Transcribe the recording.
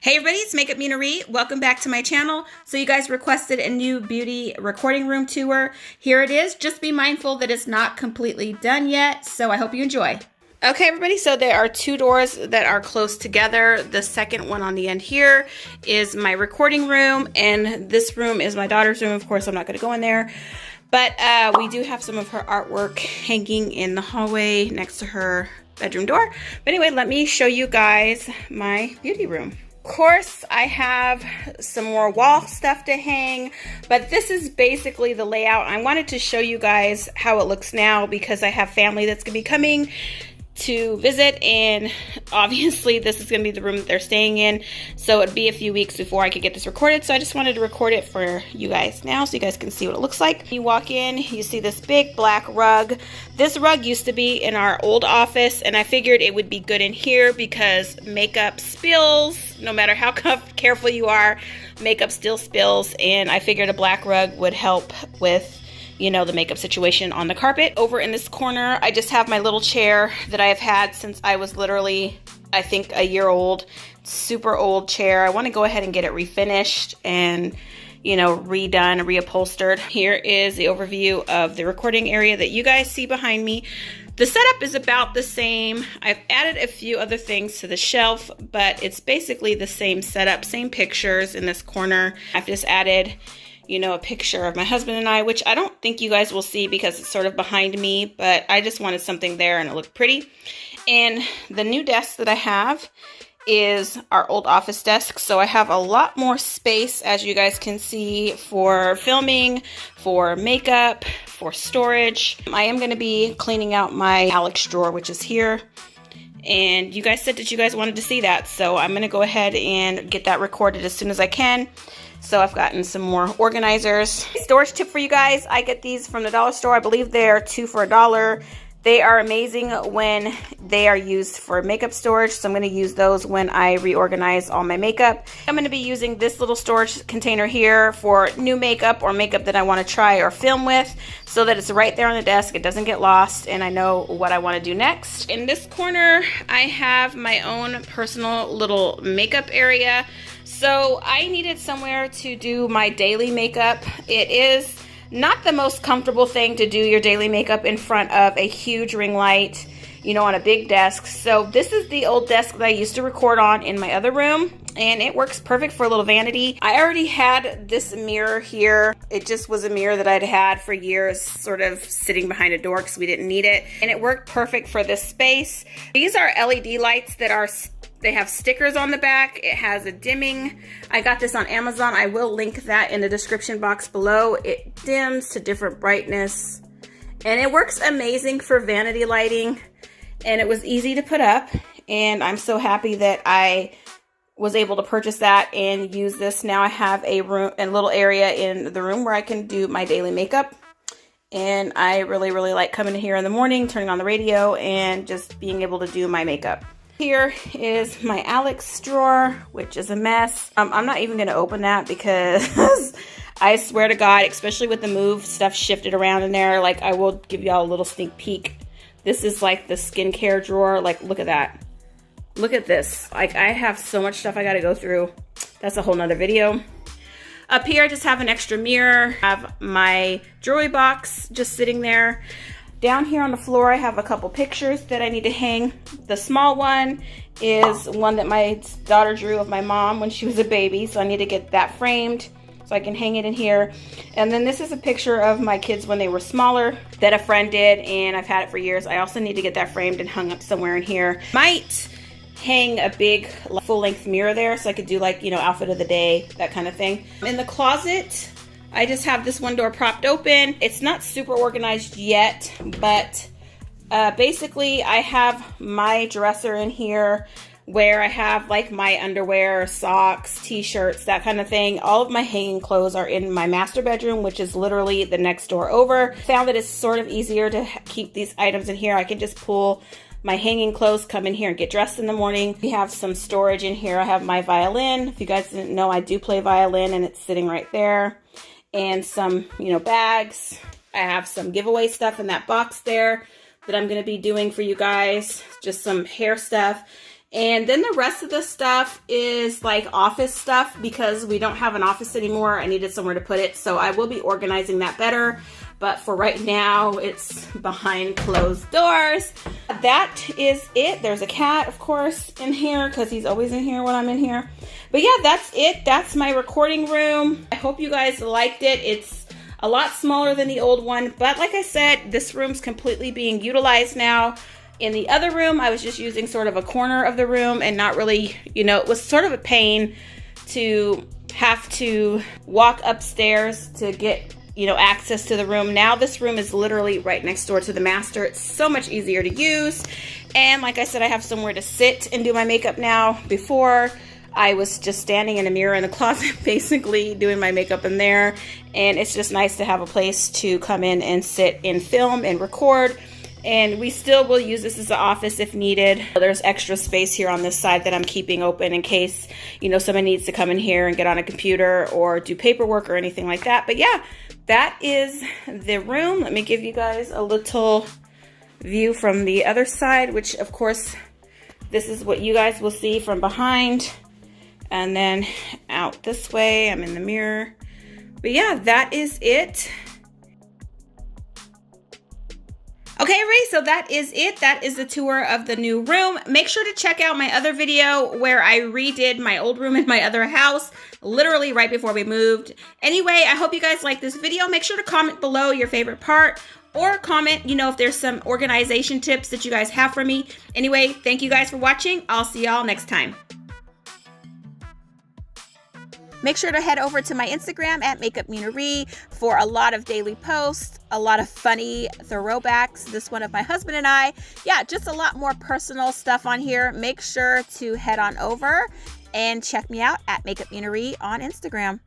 Hey everybody, it's MakeupMenaree. Welcome back to my channel. So you guys requested a new beauty recording room tour. Here it is. Just be mindful that it's not completely done yet, so I hope you enjoy. Okay everybody, so there are two doors that are close together. The second one on the end here is my recording room, and this room is my daughter's room. Of course, I'm not going to go in there. But we do have some of her artwork hanging in the hallway next to her bedroom door. But anyway, let me show you guys my beauty room. Of course, I have some more wall stuff to hang, but this is basically the layout. I wanted to show you guys how it looks now because I have family that's gonna be coming to visit, and obviously this is gonna be the room that they're staying in, so it'd be a few weeks before I could get this recorded. So I just wanted to record it for you guys now so you guys can see what it looks like. You walk in, you see this big black rug. This rug used to be in our old office, and I figured it would be good in here because makeup spills. No matter how careful you are, makeup still spills, and I figured a black rug would help with, you know, the makeup situation on the carpet. Over in this corner, I just have my little chair that I have had since I was literally, I think, a year old. Super old chair. I want to go ahead and get it refinished and, you know, redone, reupholstered. Here is the overview of the recording area that you guys see behind me. The setup is about the same. I've added a few other things to the shelf, but it's basically the same setup, same pictures in this corner. I've just added, you know, a picture of my husband and I, which I don't think you guys will see because it's sort of behind me, but I just wanted something there and it looked pretty. And the new desk that I have is our old office desk, so I have a lot more space, as you guys can see, for filming, for makeup, for storage. I am going to be cleaning out my Alex drawer, which is here, and you guys said that you guys wanted to see that, so I'm going to go ahead and get that recorded as soon as I can. So I've gotten some more organizers. Storage tip for you guys, I get these from the dollar store. I believe they're 2 for $1. They are amazing when they are used for makeup storage, so I'm going to use those when I reorganize all my makeup. I'm going to be using this little storage container here for new makeup or makeup that I want to try or film with, so that it's right there on the desk, it doesn't get lost, and I know what I want to do next. In this corner, I have my own personal little makeup area. So I needed somewhere to do my daily makeup. It is not the most comfortable thing to do your daily makeup in front of a huge ring light, you know, on a big desk. So this is the old desk that I used to record on in my other room, and it works perfect for a little vanity. I already had this mirror here. It just was a mirror that I'd had for years, sort of sitting behind a door because we didn't need it, and it worked perfect for this space. These are LED lights that are they have stickers on the back. It has a dimming. I got this on Amazon. I will link that in the description box below. It dims to different brightness, and it works amazing for vanity lighting, and it was easy to put up, and I'm so happy that I was able to purchase that and use this. Now I have a room, a little area in the room where I can do my daily makeup, and I really like coming here in the morning, turning on the radio, and just being able to do my makeup. Here is my Alex drawer, which is a mess. I'm not even going to open that because I swear to God, especially with the move, stuff shifted around in there. Like, I will give y'all a little sneak peek. This is like the skincare drawer. Like, look at that. Look at this. Like, I have so much stuff I got to go through. That's a whole nother video. Up here, I just have an extra mirror. I have my jewelry box just sitting there. Down here on the floor, I have a couple pictures that I need to hang. The small one is one that my daughter drew of my mom when she was a baby, so I need to get that framed so I can hang it in here. And then this is a picture of my kids when they were smaller that a friend did, and I've had it for years. I also need to get that framed and hung up somewhere in here. Might hang a big full-length mirror there so I could do, like, you know, outfit of the day, that kind of thing. In the closet, I just have this one door propped open. It's not super organized yet, but basically I have my dresser in here where I have like my underwear, socks, t-shirts, that kind of thing. All of my hanging clothes are in my master bedroom, which is literally the next door over. Found that it's sort of easier to keep these items in here. I can just pull my hanging clothes, come in here and get dressed in the morning. We have some storage in here. I have my violin. If you guys didn't know, I do play violin, and it's sitting right there. And some, you know, bags. I have some giveaway stuff in that box there that I'm going to be doing for you guys. Just some hair stuff. And then the rest of the stuff is like office stuff because we don't have an office anymore. I needed somewhere to put it, so I will be organizing that better. But for right now, it's behind closed doors. That is it. There's a cat, of course, in here because he's always in here when I'm in here. But yeah, that's it. That's my recording room. I hope you guys liked it. It's a lot smaller than the old one, but like I said, this room's completely being utilized now. In the other room, I was just using sort of a corner of the room and not really, you know, it was sort of a pain to have to walk upstairs to get, you know, access to the room. Now this room is literally right next door to the master. It's so much easier to use. And like I said, I have somewhere to sit and do my makeup now. Before, I was just standing in a mirror in the closet, basically doing my makeup in there. And it's just nice to have a place to come in and sit and film and record. And we still will use this as an office if needed. There's extra space here on this side that I'm keeping open in case, you know, someone needs to come in here and get on a computer or do paperwork or anything like that. But yeah, that is the room. Let me give you guys a little view from the other side, which of course, this is what you guys will see from behind. And then out this way, I'm in the mirror. But yeah, that is it. Okay, everybody, so that is it. That is the tour of the new room. Make sure to check out my other video where I redid my old room in my other house, literally right before we moved. Anyway, I hope you guys like this video. Make sure to comment below your favorite part or comment, you know, if there's some organization tips that you guys have for me. Anyway, thank you guys for watching. I'll see y'all next time. Make sure to head over to my Instagram at MakeupMenaree for a lot of daily posts, a lot of funny throwbacks. This one of my husband and I. Yeah, just a lot more personal stuff on here. Make sure to head on over and check me out at MakeupMenaree on Instagram.